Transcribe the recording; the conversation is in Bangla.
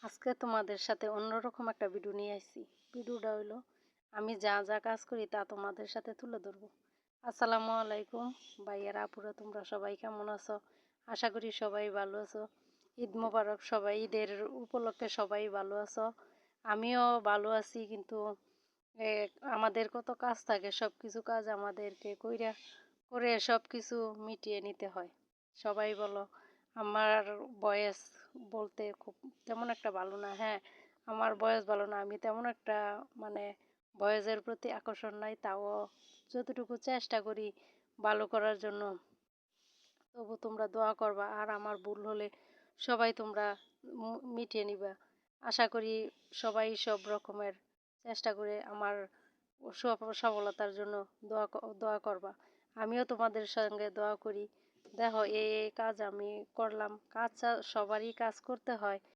আজকে তোমাদের সাথে অন্যরকম একটা ভিডিও নিয়ে আসছি। ভিডিওটা হইলো আমি যা যা কাজ করি তা তোমাদের সাথে তুলে ধরবো। আসসালামু আলাইকুম ভাইয়ারা আপুরা, তোমরা সবাই কেমন আছো? আশা করি সবাই ভালো আছো। ঈদ মোবারক, সবাই ঈদের উপলক্ষে সবাই ভালো আছো। আমিও ভালো আছি, কিন্তু এ, আমাদের কত কাজ থাকে, সব কিছু কাজ আমাদেরকে করে সব কিছু মিটিয়ে নিতে হয়। সবাই বলো আমার বয়স বলতে খুব তেমন একটা ভালো না। হ্যাঁ, আমার বয়স ভালো না, আমি তেমন একটা মানে বয়সের প্রতি আকর্ষণ নাই, তাও যতটুকু চেষ্টা করি ভালো করার জন্য। তবু তোমরা দোয়া করবা, আর আমার ভুল হলে সবাই তোমরা মিটিয়ে নিবা। আশা করি সবাই সব রকমের চেষ্টা করে আমার সফলতার জন্য দোয়া করবা। আমিও তোমাদের সঙ্গে দোয়া করি। দেখো, এই কাজ আমি করলাম, কাজ সবারই কাজ করতে হয়।